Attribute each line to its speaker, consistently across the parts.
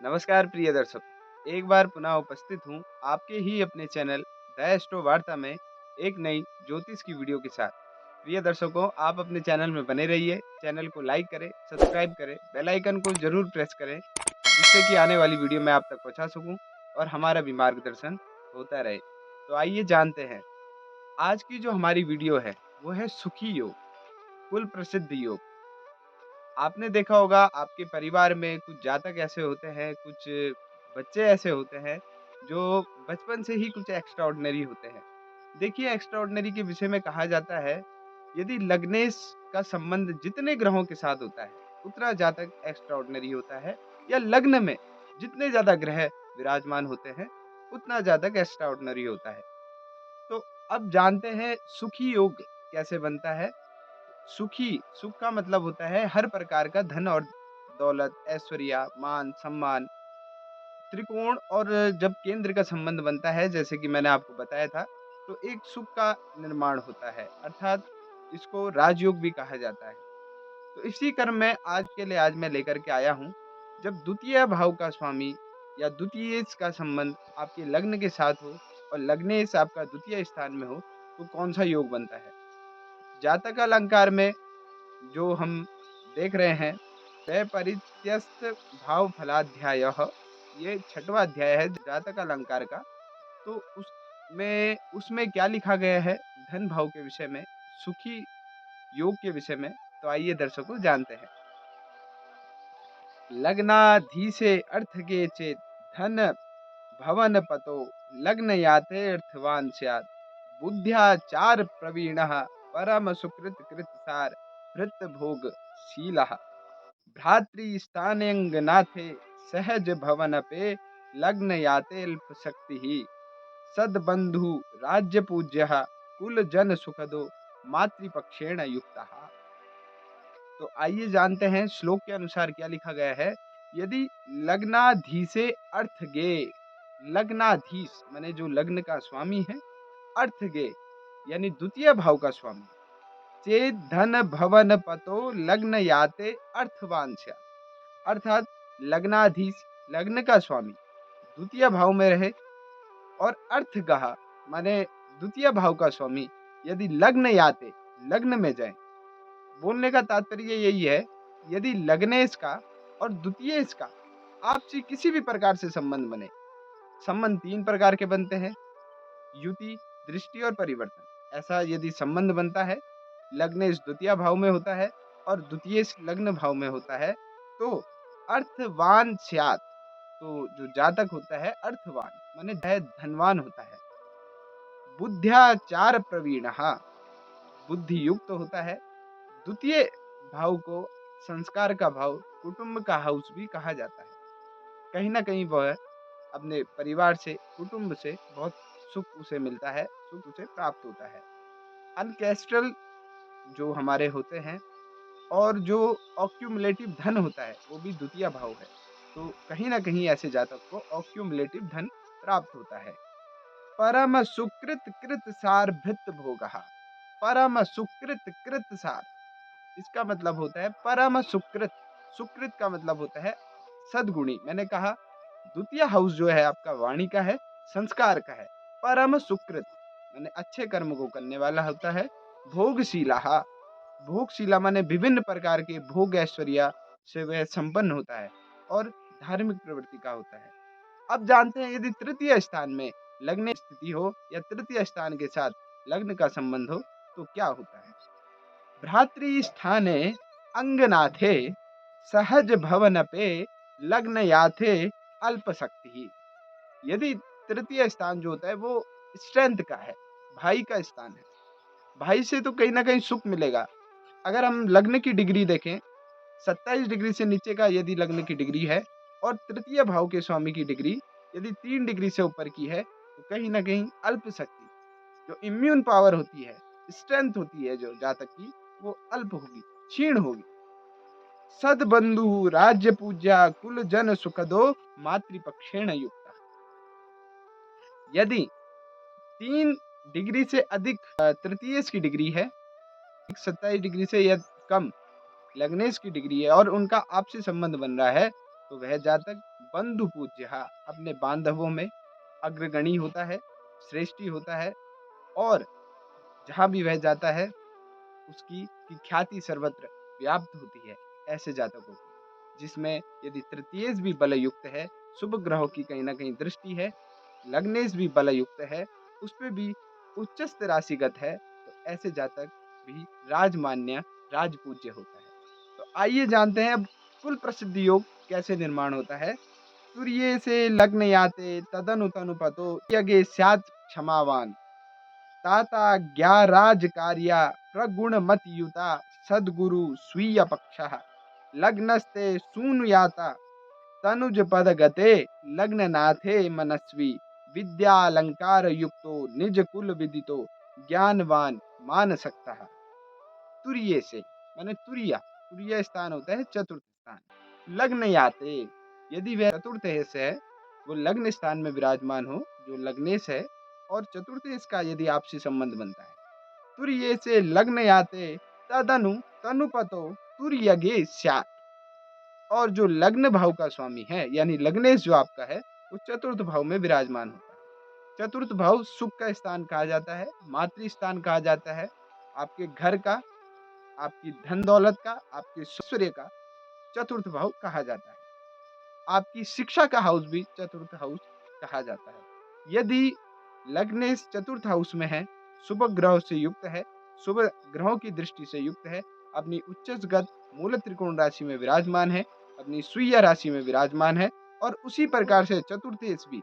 Speaker 1: नमस्कार प्रिय दर्शक, एक बार पुनः उपस्थित हूँ आपके ही अपने चैनल द एस्ट्रो वार्ता में एक नई ज्योतिष की वीडियो के साथ। प्रिय दर्शकों, आप अपने चैनल में बने रहिए, चैनल को लाइक करें, सब्सक्राइब करें, बेल आइकन को जरूर प्रेस करें जिससे कि आने वाली वीडियो मैं आप तक पहुँचा सकूँ और हमारा भी मार्गदर्शन होता रहे। तो आइए जानते हैं, आज की जो हमारी वीडियो है वो है सुखी योग, कुल प्रसिद्ध योग। आपने देखा होगा आपके परिवार में कुछ जातक ऐसे होते हैं, कुछ बच्चे ऐसे होते हैं जो बचपन से ही कुछ एक्स्ट्राऑर्डिनरी होते हैं। देखिए, एक्स्ट्राऑर्डिनरी के विषय में कहा जाता है, यदि लग्नेश का संबंध जितने ग्रहों के साथ होता है, उतना जातक एक्स्ट्राऑर्डिनरी होता है, या लग्न में जितने ज़्यादा ग्रह विराजमान होते हैं, उतना जातक एक्स्ट्राऑर्डिनरी होता है। तो अब जानते हैं सुखी योग कैसे बनता है। सुख का मतलब होता है हर प्रकार का धन और दौलत, ऐश्वर्य, मान, सम्मान, त्रिकोण, और जब केंद्र का संबंध बनता है जैसे कि मैंने आपको बताया था, तो एक सुख का निर्माण होता है, अर्थात इसको राजयोग भी कहा जाता है। तो इसी क्रम में आज मैं लेकर के आया हूँ, जब द्वितीय भाव का स्वामी या द्वितीयेश का संबंध आपके लग्न के साथ हो और लग्नेश आपका द्वितीय स्थान में हो, तो कौन सा योग बनता है। जातक अलंकार में जो हम देख रहे हैं, वैपरीत्यस्त भाव फलाध्याय, ये छठवां अध्याय है जातक अलंकार का। तो उसमें क्या लिखा गया है धन भाव के विषय में, सुखी योग के विषय में। तो आइए दर्शकों जानते हैं। लग्नाधी से अर्थ के चेत धन भवन पतो लग्न याते अर्थवान स्यात् बुद्ध्या चार प्रवीणः परम सुकृत कृत सार भृत भोग शीलः भ्रातृस्थानेऽंगनाथे सहज भवन पे लग्न याते अल्प शक्ति ही सद्बंधु राज्य पूज्य कुल जन सुखदो मातृपक्षेण युक्तः। तो आइए जानते हैं श्लोक के अनुसार क्या लिखा गया है। यदि लग्नाधीशे अर्थ गे, लग्नाधीश माने जो लग्न का स्वामी है, अर्थ गे यानी द्वितीय भाव का स्वामी, चेत धन भवन पतो लग्न याते अर्थवान स्यात्, अर्थात लग्नाधीश लग्न का स्वामी द्वितीय भाव में रहे और अर्थ कहा माने द्वितीय भाव का स्वामी यदि लग्न याते लग्न में जाए। बोलने का तात्पर्य यही है, यदि लग्नेश का और द्वितीयेश का आपसी किसी भी प्रकार से संबंध बने। संबंध तीन प्रकार के बनते हैं, युति, दृष्टि और परिवर्तन। ऐसा यदि संबंध बनता है, लग्नेश द्वितीय भाव में होता है और द्वितीयेश लग्न भाव में होता है, तो अर्थवान स्यात्, तो जो जातक होता है अर्थवान माने धनवान होता है। बुद्ध्याचार प्रवीणः, बुद्धि युक्त होता है। द्वितीय भाव को संस्कार का भाव, कुटुंब का हाउस भी कहा जाता है। कहीं न कहीं वह अपने परिवार से, कुटुंब से बहुत सुख उसे मिलता है, सुख उसे प्राप्त होता है। अनकेस्ट्रल जो हमारे होते हैं और जो ऑक्यूमुलेटिव धन होता है, वो भी द्वितीय भाव है। तो कहीं न कहीं ऐसे जातक को ऑक्यूमुलेटिव धन प्राप्त होता है। परम सुकृत कृत सार भृत भोगः, परम सुकृत कृत सार, इसका मतलब होता है परम सुकृत। सुकृत का मतलब होता है सद्गुणी। मैंने कहा द्वितीय हाउस जो है आपका वाणी का है, संस्कार का है। परम सुकृत माने अच्छे कर्म को करने वाला होता है। भोगशीला, भोगशीला माने विभिन्न प्रकार के भोग ऐश्वर्य से वह संपन्न होता है और धार्मिक प्रवृत्ति का होता है। अब जानते हैं, यदि तृतीय स्थान में लग्न स्थिति हो या तृतीय स्थान के साथ लग्न का संबंध हो, तो क्या होता है। भ्रातृस्थाने अंगनाथे सहज भवन पे लग्न याथे अल्प शक्ति। यदि तृतीय स्थान जो होता है वो स्ट्रेंथ का है, भाई का स्थान है, भाई से तो कहीं ना कहीं सुख मिलेगा। अगर हम लग्न की डिग्री देखें, 27 डिग्री से नीचे का यदि लग्न की डिग्री है और तृतीय भाव के स्वामी की डिग्री यदि 3 डिग्री से ऊपर की है, तो कहीं ना कहीं अल्प शक्ति, जो इम्यून पावर होती है, स्ट्रेंथ होती है जो जातक की, वो अल्प होगी, क्षीण होगी। सद्बंधु राज्य पूज्या कुल जन सुखदो मातृपक्षेण युक्त। यदि 3 डिग्री से अधिक तृतीयेश की डिग्री है, 27 डिग्री से या कम लग्नेश की डिग्री है और उनका आपसी संबंध बन रहा है, तो वह जातक बंधु पूज्य अपने बांधवों में अग्रगणी होता है, श्रेष्ठी होता है और जहाँ भी वह जाता है उसकी की ख्याति सर्वत्र व्याप्त होती है ऐसे जातकों की। जिसमें यदि तृतीयेश भी बलयुक्त है, शुभ ग्रहों की कहीं न कहीं दृष्टि है, लग्नेश भी बलयुक्त है, उसपे भी उच्चस्थ राशिगत है, तो ऐसे जातक भी राजमान्य, राजपूज्य होता है। तो आइए जानते हैं अब कुल प्रसिद्ध योग कैसे निर्माण होता है। तुर्ये से लग्न याते तदनु तनुपतो यज्ञे स्यात् क्षमावान ताता ज्ञाराज कार्या प्रगुण मत युता सद्गुरु स्वीय पक्षः लग्नस्ते सूनुयाता तनुज पद गते लग्ननाथे मनस्वी विद्यालंकार युक्तो निज कुल विदितो ज्ञानवान मान सकता। तुर्य से माने तुरिया, तुरिया स्थान होता है चतुर्थ स्थान। लग्न याते यदि वह चतुर्थ से है, वो लग्न स्थान में विराजमान हो जो लग्नेश है और चतुर्थ इसका यदि आपसी संबंध बनता है। तुर्ये से लग्न याते तदनु तनुपतो तुर्यगे स्यात्। और जो लग्न भाव का स्वामी है यानी लग्नेश जो आपका है वो चतुर्थ भाव में विराजमान होता है। चतुर्थ भाव सुख का स्थान कहा जाता है, मातृ स्थान कहा जाता है, आपके घर का, आपकी धन दौलत का, आपके ऐश्वर्य का चतुर्थ भाव कहा जाता है। आपकी शिक्षा का हाउस भी चतुर्थ हाउस कहा जाता है। यदि लग्नेश चतुर्थ हाउस में है, शुभ ग्रह से युक्त है, शुभ ग्रहों की दृष्टि से युक्त है, अपनी उच्चस्गत मूल त्रिकोण राशि में विराजमान है, अपनी स्वीय राशि में विराजमान है और उसी प्रकार से चतुर्थेश भी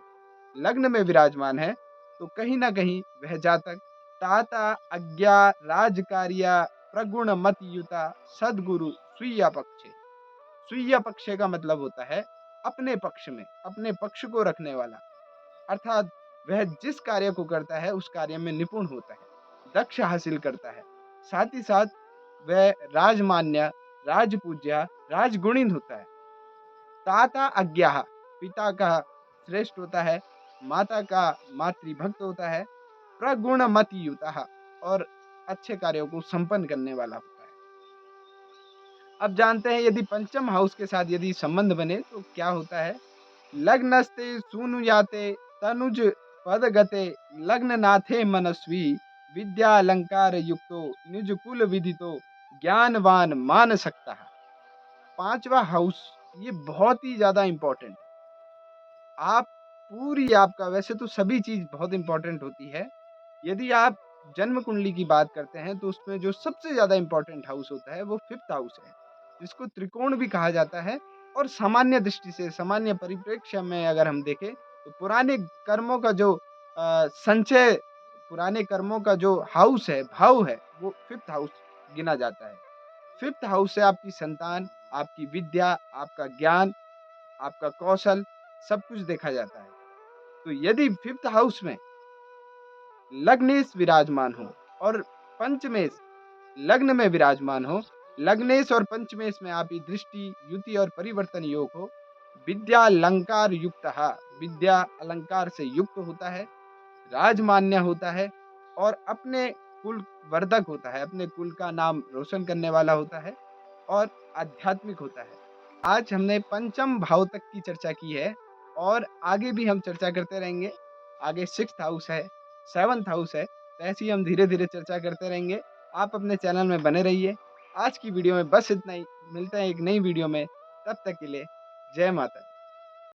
Speaker 1: लग्न में विराजमान है, तो कहीं ना कहीं वह जातक ताता अज्ञा राजकार्या प्रगुण मत युता सदगुरु स्वीय पक्षे। स्वीय पक्ष का मतलब होता है अपने पक्ष में, अपने पक्ष को रखने वाला, अर्थात वह जिस कार्य को करता है उस कार्य में निपुण होता है, दक्ष हासिल करता है। साथ ही साथ वह राजमान्य, राजपूज्य, राजगुणित होता है। ताता अज्ञा पिता का श्रेष्ठ होता है, माता का मातृभक्त होता है, प्रगुण मति युता और अच्छे कार्यों को संपन्न करने वाला होता है। अब जानते हैं यदि पंचम हाउस के साथ यदि संबंध बने तो क्या होता है। लग्नस्ते सूनुयाते तनुज पद गते लग्ननाथे मनस्वी विद्या अलंकार युक्तो निज कुल विदितो ज्ञानवान मान सकता है। पांचवा हाउस ये बहुत ही ज्यादा इंपॉर्टेंट। आप पूरी आपका वैसे तो सभी चीज बहुत इंपॉर्टेंट होती है। यदि आप जन्म कुंडली की बात करते हैं तो उसमें जो सबसे ज्यादा इंपॉर्टेंट हाउस होता है वो फिफ्थ हाउस है, जिसको त्रिकोण भी कहा जाता है। और सामान्य दृष्टि से, सामान्य परिप्रेक्ष्य में अगर हम देखें तो पुराने कर्मों का जो संचय, पुराने कर्मों का जो हाउस है, भाव है, वो फिफ्थ हाउस गिना जाता है। फिफ्थ हाउस से आपकी संतान, आपकी विद्या, आपका ज्ञान, आपका कौशल सब कुछ देखा जाता है। तो यदि फिफ्थ हाउस में लग्नेश विराजमान हो और पंचमेश लग्न में विराजमान हो, लग्नेश और पंचमेश में आपकी दृष्टि, युति और परिवर्तन योग हो, विद्या अलंकार युक्त, विद्या अलंकार से युक्त होता है, राजमान्य होता है और अपने कुल वर्धक होता है, अपने कुल का नाम रोशन करने वाला होता है और आध्यात्मिक होता है। आज हमने पंचम भाव तक की चर्चा की है और आगे भी हम चर्चा करते रहेंगे। आगे सिक्स्थ हाउस है, सेवंथ हाउस है, तो ऐसे ही हम धीरे धीरे चर्चा करते रहेंगे। आप अपने चैनल में बने रहिए। आज की वीडियो में बस इतना ही, मिलते हैं एक नई वीडियो में, तब तक के लिए जय माता दी।